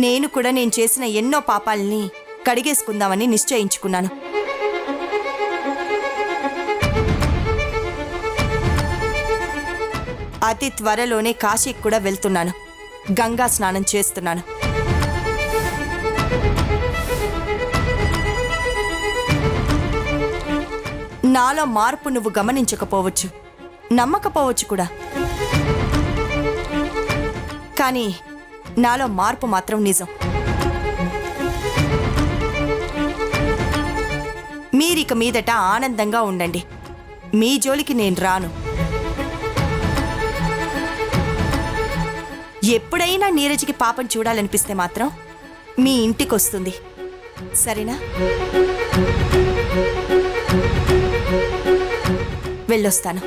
నేను కూడా నేను చేసిన ఎన్నో పాపాలని కడిగేసుకుందామని నిశ్చయించుకున్నాను. అతి త్వరలోనే కాశీకి కూడా వెళ్తున్నాను. గంగా స్నానం చేస్తున్నాను. నాలో మార్పు నువ్వు గమనించకపోవచ్చు, నమ్మకపోవచ్చు కూడా. కానీ నాలో మార్పు మాత్రం నిజం. మీరిక మీదట ఆనందంగా ఉండండి. మీ జోలికి నేను రాను. ఎప్పుడైనా నీరజ్కి పాపం చూడాలనిపిస్తే మాత్రం మీ ఇంటికొస్తుంది. సరేనా? వెళ్ళొస్తాను.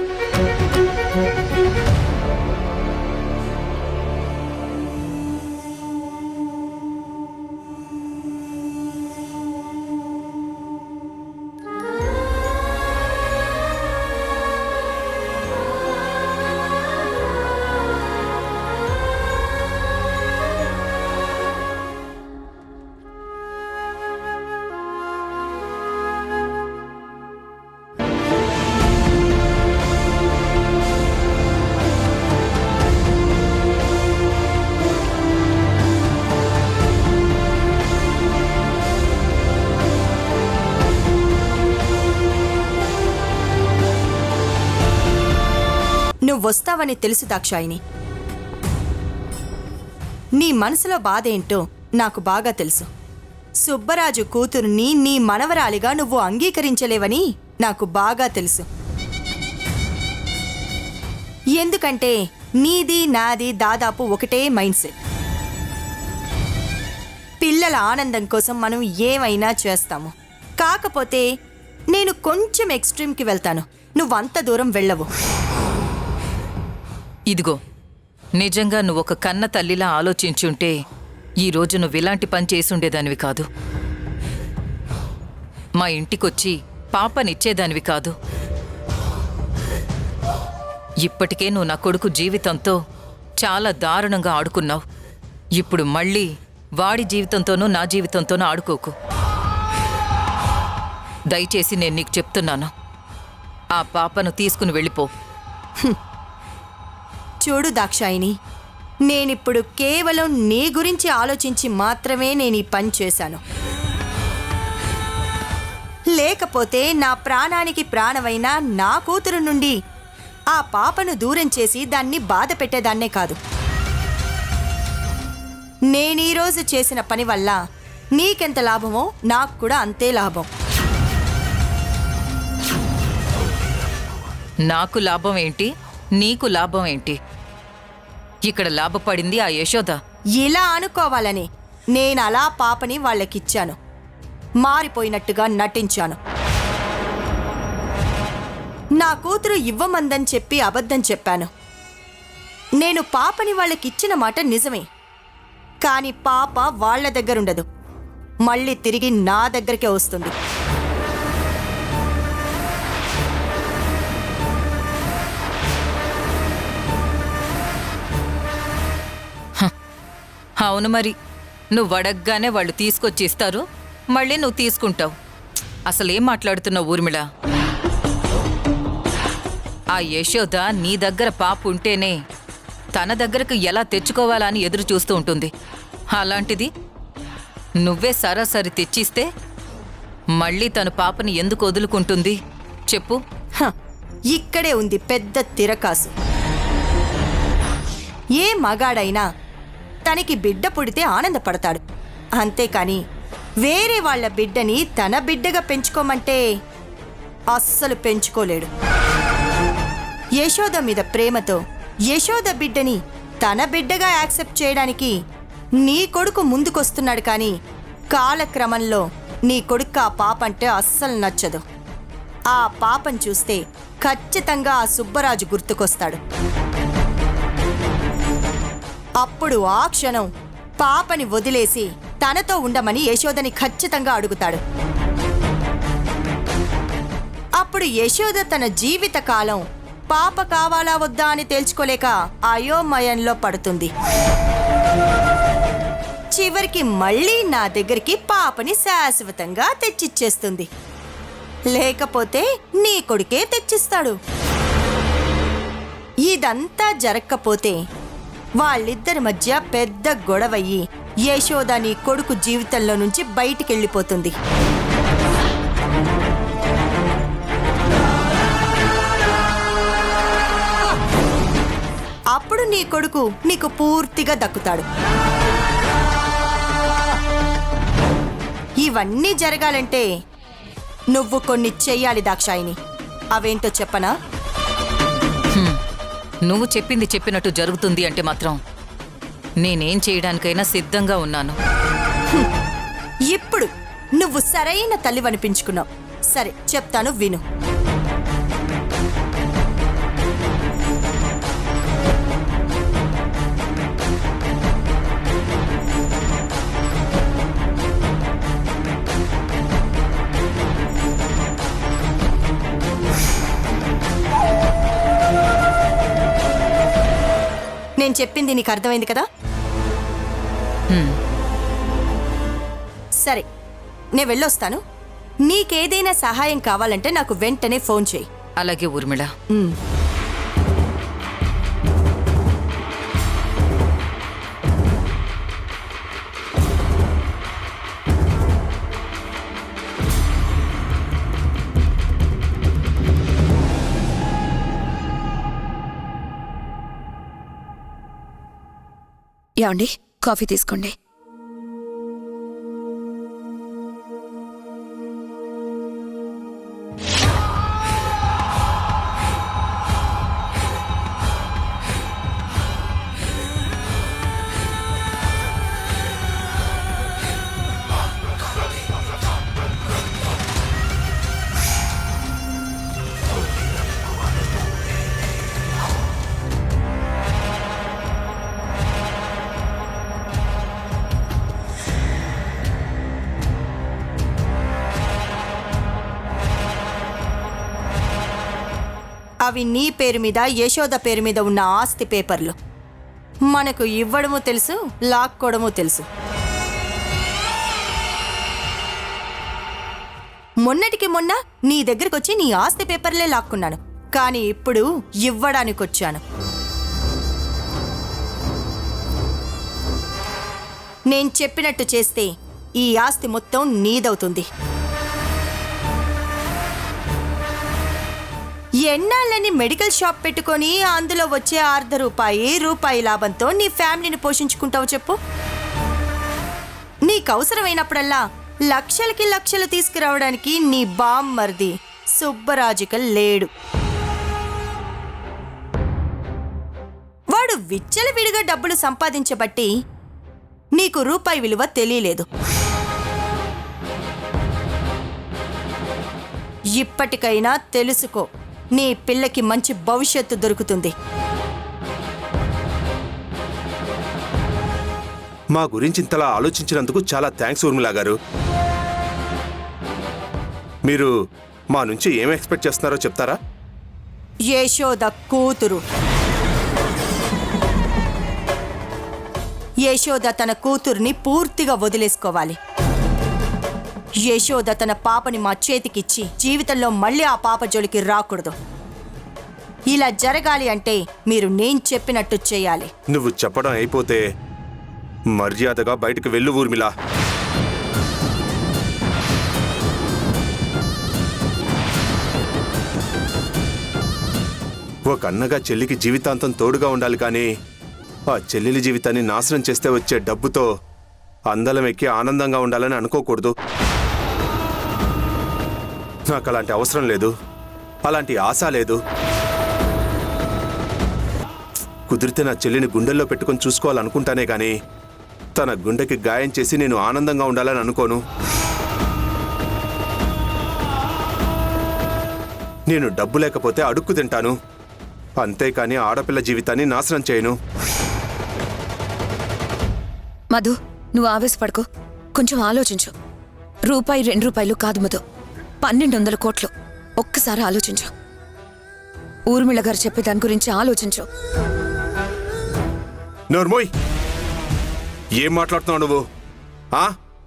నువ్వొస్తావని తెలుసు దాక్షాయిని. నీ మనసులో బాధేంటో నాకు బాగా తెలుసు. సుబ్బరాజు కూతురుని నీ మనవరాలిగా నువ్వు అంగీకరించలేవని నాకు బాగా తెలుసు. ఎందుకంటే నీది నాది దాదాపు ఒకటే మైండ్ సెట్. పిల్లల ఆనందం కోసం మనం ఏమైనా చేస్తాము. కాకపోతే నేను కొంచెం ఎక్స్ట్రీమ్కి వెళ్తాను. నువ్వంత దూరం వెళ్ళవు. ఇదిగో, నిజంగా నువ్వొక కన్న తల్లిలా ఆలోచించుంటే ఈరోజు నువ్విలాంటి పని చేసుండేదానివి కాదు. మా ఇంటికొచ్చి పాపనిచ్చేదానివి కాదు. ఇప్పటికే నువ్వు నా కొడుకు జీవితంతో చాలా దారుణంగా ఆడుకున్నావు. ఇప్పుడు మళ్ళీ వాడి జీవితంతోనూ నా జీవితంతోనూ ఆడుకోకు. దయచేసి నేను నీకు చెప్తున్నాను, ఆ పాపను తీసుకుని వెళ్ళిపో. చూడు దాక్షాయిని, నేనిప్పుడు కేవలం నీ గురించి ఆలోచించి మాత్రమే నేను ఈ పని చేశాను. లేకపోతే నా ప్రాణానికి ప్రాణమైన నా కూతురు నుండి ఆ పాపను దూరం చేసి దాన్ని బాధ పెట్టేదాన్నే కాదు. నేనీరోజు చేసిన పని వల్ల నీకెంత లాభమో నాకు కూడా అంతే లాభం. నాకు లాభం ఏంటి, నీకు లాభం ఏంటి? ఇక్కడ లాభపడింది ఆ యశోద. ఇలా అనుకోవాలని నేను అలా పాపని వాళ్ళకిచ్చాను. మారిపోయినట్టుగా నటించాను. నా కూతురు ఇవ్వమందని చెప్పి అబద్ధం చెప్పాను. నేను పాపని వాళ్ళకిచ్చిన మాట నిజమే. కానీ పాప వాళ్ళ దగ్గరుండదు, మళ్ళీ తిరిగి నా దగ్గరికే వస్తుంది. అవును మరి, నువ్వు అడగగానే వాళ్ళు తీసుకొచ్చి ఇస్తారు, మళ్ళీ నువ్వు తీసుకుంటావు. అసలేం మాట్లాడుతున్నావు ఊర్మిళ? ఆ యశోద నీ దగ్గర పాప ఉంటేనే తన దగ్గరకు ఎలా తెచ్చుకోవాలా అని ఎదురు చూస్తూ ఉంటుంది. అలాంటిది నువ్వే సరాసరి తెచ్చిస్తే మళ్ళీ తన పాపని ఎందుకు వదులుకుంటుంది చెప్పు? ఇక్కడే ఉంది పెద్ద తిరకాసు. ఏ మగాడైనా తనకి బిడ్డ పుడితే ఆనందపడతాడు, అంతేకాని వేరే వాళ్ళ బిడ్డని తన బిడ్డగా పెంచుకోమంటే అస్సలు పెంచుకోలేడు. యశోద మీద ప్రేమతో యశోద బిడ్డని తన బిడ్డగా యాక్సెప్ట్ చేయడానికి నీ కొడుకు ముందుకొస్తున్నాడు. కానీ కాలక్రమంలో నీ కొడుకు ఆ పాప అంటే అస్సలు నచ్చదు. ఆ పాపను చూస్తే ఖచ్చితంగా ఆ సుబ్బరాజు గుర్తుకొస్తాడు. అప్పుడు ఆ క్షణం పాపని వదిలేసి తనతో ఉండమని యశోదని ఖచ్చితంగా అడుగుతాడు. అప్పుడు యశోద తన జీవితకాలం పాప కావాలా వద్దా అని తేల్చుకోలేక అయోమయంలో పడుతుంది. చివరికి మళ్ళీ నా దగ్గరికి పాపని శాశ్వతంగా తెచ్చిచ్చేస్తుంది. లేకపోతే నీ కొడుకే తెచ్చిస్తాడు. ఇదంతా జరగకపోతే వాళ్ళిద్దరి మధ్య పెద్ద గొడవయ్యి యశోద నీ కొడుకు జీవితంలో నుంచి బయటికెళ్ళిపోతుంది. అప్పుడు నీ కొడుకు నీకు పూర్తిగా దక్కుతాడు. ఇవన్నీ జరగాలంటే నువ్వు కొన్ని చెయ్యాలి దాక్షాయిని. అవేంటో చెప్పనా? నువ్వు చెప్పింది చెప్పినట్టు జరుగుతుంది అంటే మాత్రం నేనేం చేయడానికైనా సిద్ధంగా ఉన్నాను. ఇప్పుడు నువ్వు సరైన తల్లివనిపించుకున్నావు. సరే చెప్తాను, విను. నేను చెప్పింది నీకు అర్థమైంది కదా? సరే, నేను వెళ్ళొస్తాను. నీకేదైనా సహాయం కావాలంటే నాకు వెంటనే ఫోన్ చేయి. అలాగే ఊర్మిళ. ఏమండి, కాఫీ తీసుకోండి. అవి నీ పేరు మీద, యశోద పేరు మీద ఉన్న ఆస్తి పేపర్లు. మనకు ఇవ్వడము తెలుసు, లాక్కోవడము తెలుసు. మొన్నటికి మొన్న నీ దగ్గరకు వచ్చి నీ ఆస్తి పేపర్లే లాక్కున్నాను. కానీ ఇప్పుడు ఇవ్వడానికొచ్చాను. నేను చెప్పినట్టు చేస్తే ఈ ఆస్తి మొత్తం నీదవుతుంది. ఎన్నాళ్ళని మెడికల్ షాప్ పెట్టుకొని అందులో వచ్చే ₹1/2 లాభంతో నీ ఫ్యామిలీని పోషించుకుంటావు చెప్పు? నీకు అవసరమైనప్పుడల్లా లక్షలకి లక్షలు తీసుకురావడానికి నీ బామ్మర్ది సుబ్బరాజుకల్ లేడు. వాడు విచ్చలవిడిగా డబ్బులు సంపాదించబట్టి నీకు రూపాయి విలువ తెలియలేదు. ఇప్పటికైనా తెలుసుకో, నీ పిల్లకి మంచి భవిష్యత్తు దొరుకుతుంది. మా గురించి ఇంతలా ఆలోచించినందుకు చాలా థ్యాంక్స్ ఊర్మిళ గారు. మీరు మా నుంచి ఏం ఎక్స్పెక్ట్ చేస్తున్నారో చెప్తారా? యశోద కూతురు. యశోద తన కూతుర్ని పూర్తిగా వదిలేసుకోవాలి. యశోద తన పాపని మా చేతికిచ్చి జీవితంలో మళ్ళీ ఆ పాప జోలికి రాకూడదు. ఇలా జరగాలి అంటే మీరు నేను చెప్పినట్టు చేయాలి. నువ్వు చెప్పడం అయిపోతే మర్యాదగా బయటకు వెళ్ళు ఊర్మిళ. ఒక అన్నగా చెల్లికి జీవితాంతం తోడుగా ఉండాలి, కానీ ఆ చెల్లెలి జీవితాన్ని నాశనం చేస్తే వచ్చే డబ్బుతో అందలం ఎక్కి ఆనందంగా ఉండాలని అనుకోకూడదు. నాకు అలాంటి అవసరం లేదు, అలాంటి ఆశ లేదు. కుదిరితే నా చెల్లిని గుండెల్లో పెట్టుకొని చూసుకోవాలనుకుంటానే గాని తన గుండెకి గాయం చేసి నేను ఆనందంగా ఉండాలని అనుకోను. నేను డబ్బు లేకపోతే అడుక్కు తింటాను, అంతేకాని ఆడపిల్ల జీవితాన్ని నాశనం చేయను. మధు, నువ్వు ఆవేశపడకు, కొంచెం ఆలోచించు. ₹2 కాదు మధు, 1200 కోట్లు. ఒక్కసారి ఆలోచించు. ఊర్మిళ గారు చెప్పే దాని గురించి ఆలోచించు. నోర్మోయ్, ఏం మాట్లాడుతున్నావు నువ్వు?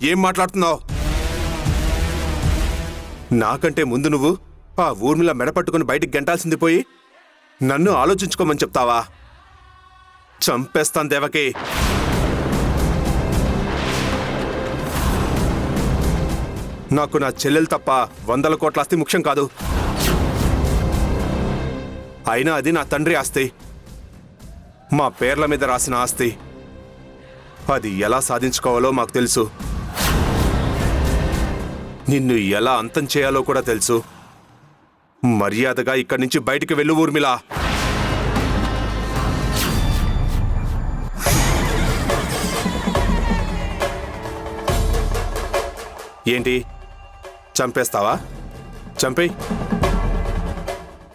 ఏం మాట్లాడుతున్నావు? నాకంటే ముందు నువ్వు ఆ ఊర్మిళ మెడపట్టుకుని బయటికి గెంటాల్సింది పోయి నన్ను ఆలోచించుకోమని చెప్తావా? చంపేస్తాను దేవకి. నాకు నా చెల్లెలు తప్ప 100 కోట్ల ఆస్తి ముఖ్యం కాదు. అయినా అది నా తండ్రి ఆస్తి, మా పేర్ల మీద రాసిన ఆస్తి. అది ఎలా సాధించుకోవాలో మాకు తెలుసు. నిన్ను ఎలా అంతం చేయాలో కూడా తెలుసు. మర్యాదగా ఇక్కడి నుంచి బయటికి వెళ్ళు ఊర్మిళ. ఏంటి, చంపేస్తావా? చంపేయ్.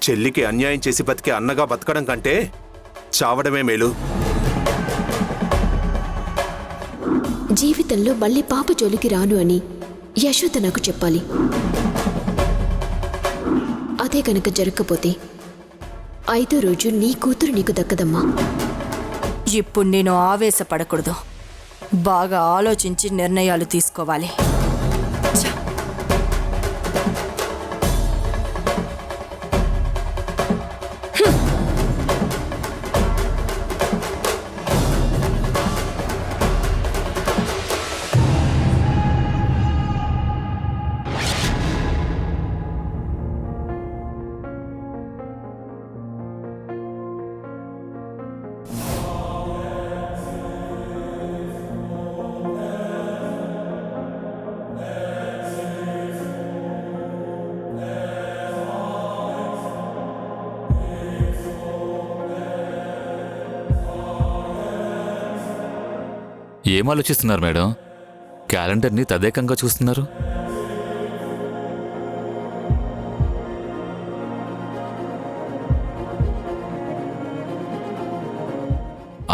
చెల్లికి అన్యాయం చేసి బతికే అన్నగా బతకడం కంటే చావడమే మేలు. జీవితంలో మళ్ళీ పాప జోలికి రాను అని యశోద నాకు చెప్పాలి. అదే కనుక జరగకపోతే 5వ రోజు నీ కూతురు నీకు దక్కదమ్మా. ఇప్పుడు నేను ఆవేశపడకూడదు, బాగా ఆలోచించి నిర్ణయాలు తీసుకోవాలి. ఏం ఆలోచిస్తున్నారు మేడం? క్యాలెండర్ని తదేకంగా చూస్తున్నారు.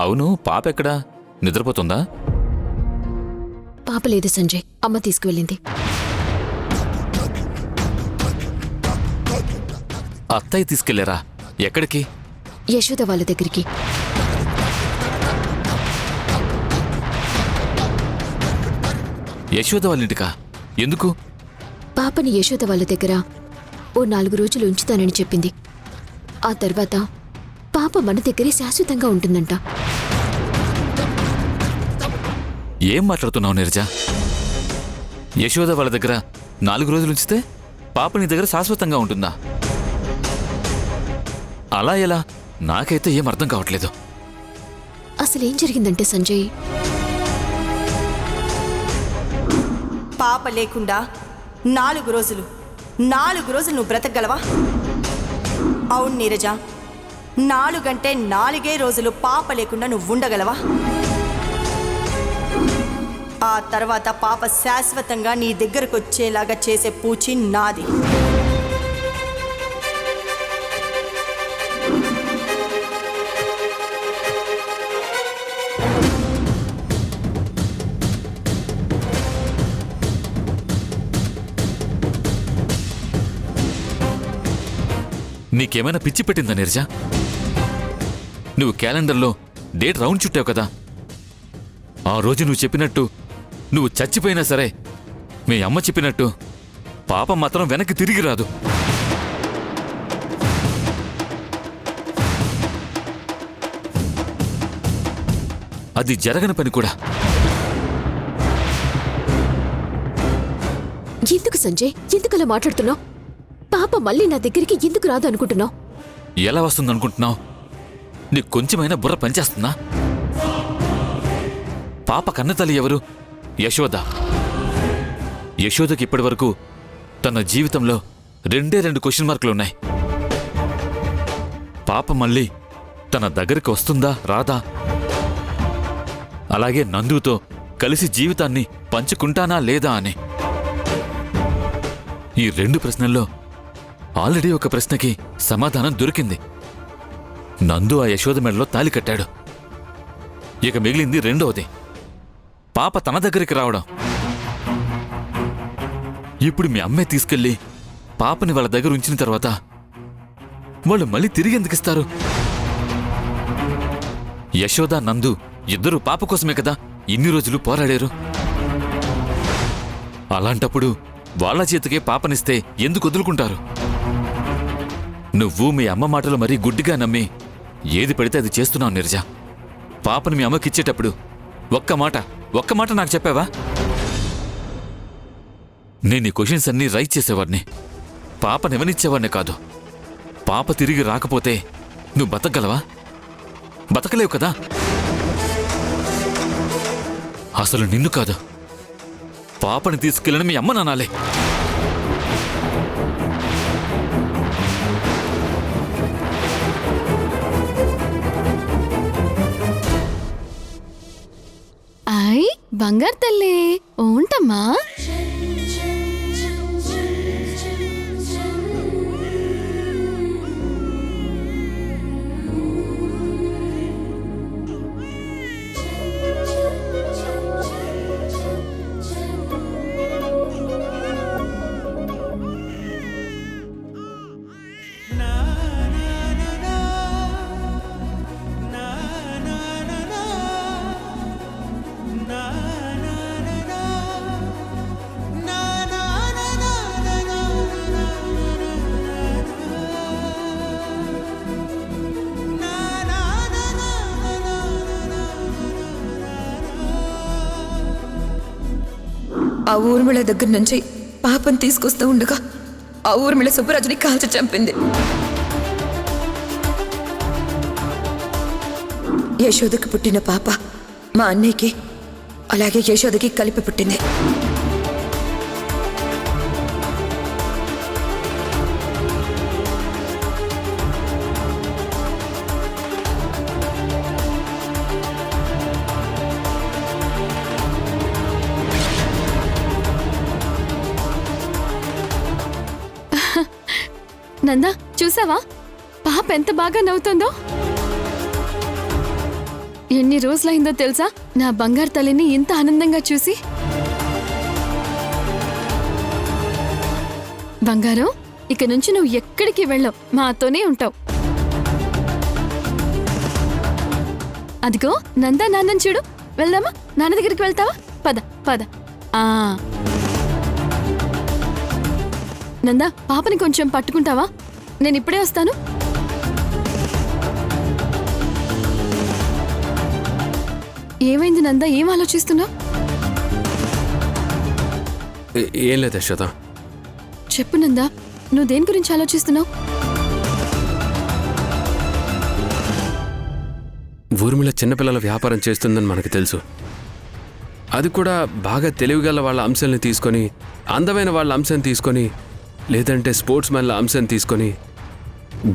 అవును, పాప ఎక్కడా? నిద్రపోతుందా? పాప లేదు సంజయ్, అమ్మ తీసుకువెళ్ళింది. అత్తయ్య తీసుకెళ్లారా? ఎక్కడికి? యశోద వాళ్ళ దగ్గరికి. యశోద వాళ్ళింటికా? ఎందుకు? పాపని యశోద వాళ్ళ దగ్గర ఓ 4 రోజులు ఉంచుతానని చెప్పింది. ఆ తర్వాత పాప మన దగ్గరే శాశ్వతంగా ఉంటుందంట. ఏం మాట్లాడుతున్నావు నీరజ? యశోద వాళ్ళ దగ్గర 4 రోజులు ఉంచితే పాప నీ దగ్గర శాశ్వతంగా ఉంటుందా? అలా ఎలా? నాకైతే ఏం అర్థం కావట్లేదు. అసలేం జరిగిందంటే సంజయ్, పాప లేకుండా 4 రోజులు నువ్వు బ్రతకగలవా? అవును నీరజ, 4 అంటే 4 రోజులు పాప లేకుండా నువ్వు ఉండగలవా? ఆ తర్వాత పాప శాశ్వతంగా నీ దగ్గరకు వచ్చేలాగా చేసే పూచి నాది. నీకేమైనా పిచ్చి పెట్టిందా నీరజ? నువ్వు క్యాలెండర్లో డేట్ రౌండ్ చుట్టావు కదా. ఆ రోజు నువ్వు చెప్పినట్టు నువ్వు చచ్చిపోయినా సరే మీ అమ్మ చెప్పినట్టు పాప మాత్రం వెనక్కి తిరిగి రాదు. అది జరగని పని కూడా. ఎందుకు సంజయ్, ఎందుకలా మాట్లాడుతున్నావు? పాప మళ్ళీ నా దగ్గరికి ఎందుకు రాదు అనుకుంటున్నావు? ఎలా వస్తుందనుకుంటున్నావు? నీకు కొంచెమైనా బుర్ర పనిచేస్తుందా? పాప కన్నతల్లి ఎవరు? యశోద. యశోదకి ఇప్పటివరకు తన జీవితంలో 2 క్వశ్చన్ మార్కులున్నాయి. పాప మళ్ళీ తన దగ్గరికి వస్తుందా రాదా? అలాగే నందుతో కలిసి జీవితాన్ని పంచుకుంటానా లేదా అని. ఈ 2 ప్రశ్నల్లో ఆల్రెడీ ఒక ప్రశ్నకి సమాధానం దొరికింది. నందు ఆ యశోద మెడలో తాలి కట్టాడు. ఇక మిగిలింది 2వది, పాప తన దగ్గరికి రావడం. ఇప్పుడు మీ అమ్మే తీసుకెళ్లి పాపని వాళ్ళ దగ్గర ఉంచిన తర్వాత వాళ్ళు మళ్ళీ తిరిగి ఎందుకిస్తారు? యశోద నందు ఇద్దరూ పాప కోసమే కదా ఇన్ని రోజులు పోరాడారు. అలాంటప్పుడు వాళ్ళ చేతికే పాపనిస్తే ఎందుకు వదులుకుంటారు? నువ్వు మీ అమ్మ మాటలు మరీ గుడ్డిగా నమ్మి ఏది పడితే అది చేస్తున్నావు నీరజ. పాపని మీ అమ్మకిచ్చేటప్పుడు ఒక్క మాట నాకు చెప్పావా? నేను ఈ క్వశ్చన్స్ అన్నీ రైట్ చేసేవాడిని, పాపనివ్వనిచ్చేవాడిని కాదు. పాప తిరిగి రాకపోతే నువ్వు బతకగలవా? బతకలేవు కదా. అసలు నిన్ను కాదు, పాపని తీసుకెళ్ళని మీ అమ్మ నానాలే. ఐ బంగారు తల్లి ఉంటామ్మా. ఆ ఊర్మిళ దగ్గర నుంచి పాపని తీసుకొస్తూ ఉండగా ఆ ఊర్మిళ సుబ్బరాజుని కాల్చి చంపింది. యశోదకి పుట్టిన పాప మా అన్నయ్యకి అలాగే యశోదకి కలిపి పుట్టింది. నందా చూసావా పాప ఎంత బాగా నవ్వుతుందో? ఎన్ని రోజులైందో తెలుసా నా బంగారు తల్లిని ఇంత ఆనందంగా చూసి. బంగారం, ఇక నుంచి నువ్వు ఎక్కడికి వెళ్ళవు, మాతోనే ఉంటావు. అదిగో నందా నాన్నని చూడు. వెళ్దామా? నాన్న దగ్గరికి వెళ్తావా? పద పద. నందా, పాపని కొంచెం పట్టుకుంటావా? నేను ఇప్పుడే వస్తాను. ఏమైంది నందా, ఏం ఆలోచిస్తున్నావు? ఏం లేదు యశోద. చెప్పు నందా, నువ్వు దేని గురించి ఆలోచిస్తున్నావు? ఊర్మిళ చిన్నపిల్లల వ్యాపారం చేస్తుందని మనకు తెలుసు. అది కూడా బాగా తెలివిగల వాళ్ళ అంశాలను తీసుకొని, అందమైన వాళ్ళ అంశం తీసుకొని, లేదంటే స్పోర్ట్స్ మ్యాన్ల అంశం తీసుకొని,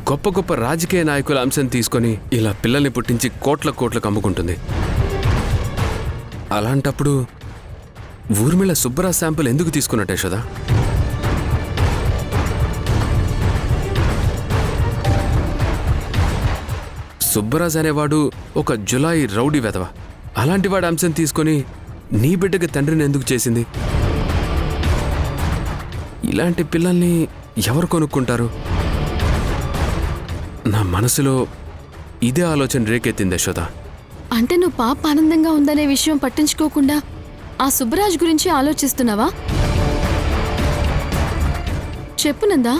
గొప్ప గొప్ప రాజకీయ నాయకుల అంశం తీసుకొని ఇలా పిల్లల్ని పుట్టించి కోట్లకు అమ్ముకుంటుంది. అలాంటప్పుడు ఊర్మిళ సుబ్బరాజ్ శాంపుల్ ఎందుకు తీసుకున్నట్టు యశోద? సుబ్బరాజ్ అనేవాడు ఒక జులాయి రౌడీ వెధవ. అలాంటి వాడి అంశం తీసుకొని నీ బిడ్డకి తండ్రిని ఎందుకు చేసింది? ఇలాంటి పిల్లల్ని ఎవరు కొనుక్కుంటారు? నా మనసులో ఇదే ఆలోచన రేకెత్తింది యశోద. అంటే నువ్వు పాప ఆనందంగా ఉందనే విషయం పట్టించుకోకుండా ఆ సుబ్బరాజ్ గురించి ఆలోచిస్తున్నావా? చెప్పు నందా.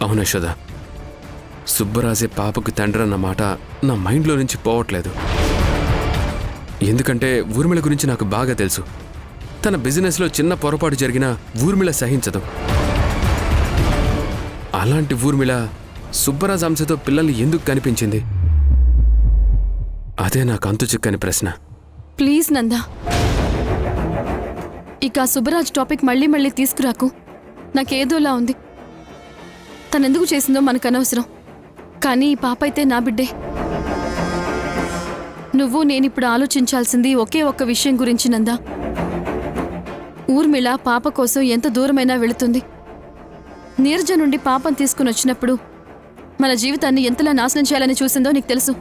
అవును యశోద, సుబ్బరాజే పాపకు తండ్రి అన్న మాట నా మైండ్లో నుంచి పోవట్లేదు. ఎందుకంటే ఊర్మిళ గురించి నాకు బాగా తెలుసు. తన బిజినెస్లో చిన్న పొరపాటు జరిగినా ఊర్మిళ సహించదు. అలాంటి ఊర్మిళ సుబ్బరాజ్ అంశతో పిల్లల్ని ఎందుకు కనిపించింది? అదే నాకు అంతు చిక్కని ప్రశ్న. ప్లీజ్ నందా, ఇక సుబ్బరాజ్ టాపిక్ మళ్ళీ మళ్ళీ తీసుకురాకు. నాకేదోలా ఉంది. తనెందుకు చేసిందో మనకు అనవసరం. కానీ ఈ పాప అయితే నా బిడ్డే. నువ్వు నేనిప్పుడు ఆలోచించాల్సింది ఒకే ఒక్క విషయం గురించి నందా. ఊర్మిళ పాప కోసం ఎంత దూరమైనా వెళుతుంది. నీరజ నుండి పాపం తీసుకుని వచ్చినప్పుడు మన జీవితాన్ని ఎంతలా నాశనం చేయాలని చూసిందో నీకు తెలుసు.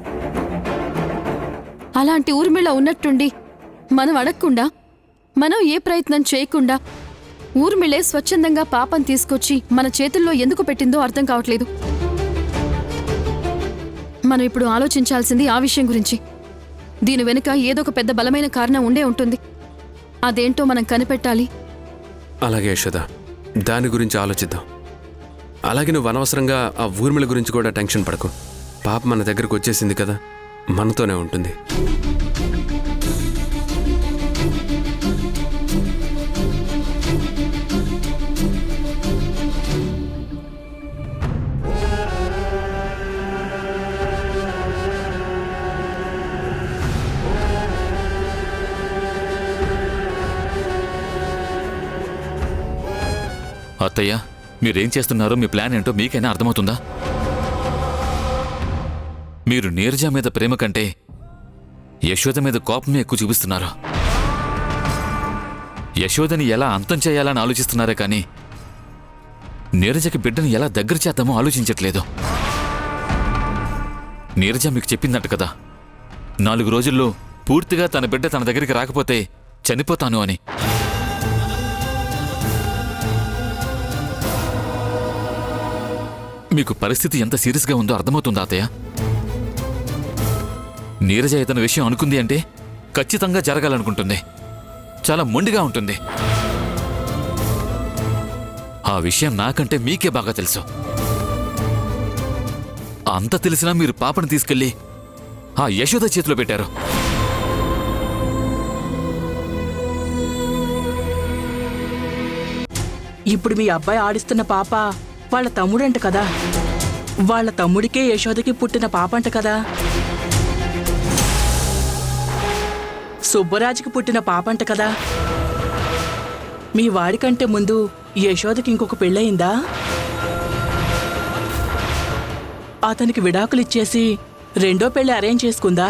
అలాంటి ఊర్మిళ ఉన్నట్టుండి మనం అడగకుండా, మనం ఏ ప్రయత్నం చేయకుండా ఊర్మిళే స్వచ్ఛందంగా పాపం తీసుకొచ్చి మన చేతుల్లో ఎందుకు పెట్టిందో అర్థం కావట్లేదు. మనం ఇప్పుడు ఆలోచించాల్సింది ఆ విషయం గురించి. దీని వెనుక ఏదో ఒక పెద్ద బలమైన కారణం ఉండే ఉంటుంది. అదేంటో మనం కనిపెట్టాలి. అలాగే యశోద, దాని గురించి ఆలోచిద్దాం. అలాగే నువ్వు అనవసరంగా ఆ ఊర్మిళ గురించి కూడా టెన్షన్ పడకు. పాప మన దగ్గరకు వచ్చేసింది కదా, మనతోనే ఉంటుంది. అత్తయ్య, మీరేం చేస్తున్నారో, మీ ప్లాన్ ఏంటో మీకైనా అర్థమవుతుందా? మీరు నీరజ మీద ప్రేమ కంటే యశోద మీద కోపమే ఎక్కువ చూపిస్తున్నారు. యశోదని ఎలా అంతం చేయాలని ఆలోచిస్తున్నారే కానీ నీరజకి బిడ్డని ఎలా దగ్గర చేద్దామో ఆలోచించట్లేదు. నీరజ మీకు చెప్పిందంట కదా, 4 రోజుల్లో పూర్తిగా తన బిడ్డ తన దగ్గరికి రాకపోతే చనిపోతాను అని. మీకు పరిస్థితి ఎంత సీరియస్గా ఉందో అర్థమవుతుందా అత్తయ్య? నీరజ ఏదైనా విషయం అనుకుంది అంటే ఖచ్చితంగా జరగాలనుకుంటుంది. చాలా మొండిగా ఉంటుంది. ఆ విషయం నాకంటే మీకే బాగా తెలుసు. అంత తెలిసినా మీరు పాపను తీసుకెళ్లి ఆ యశోద చేతిలో పెట్టారు. ఇప్పుడు మీ అబ్బాయి ఆడిస్తున్న పాప వాళ్ళ తమ్ముడంట కదా. వాళ్ళ తమ్ముడికే యశోదకి పుట్టిన పాపంట కదా. సుబ్బరాజుకి పుట్టిన పాపంట కదా. మీ వాడికంటే ముందు యశోదకి ఇంకొక పెళ్ళయిందా? అతనికి విడాకులిచ్చేసి రెండో పెళ్లి అరేంజ్ చేసుకుందా?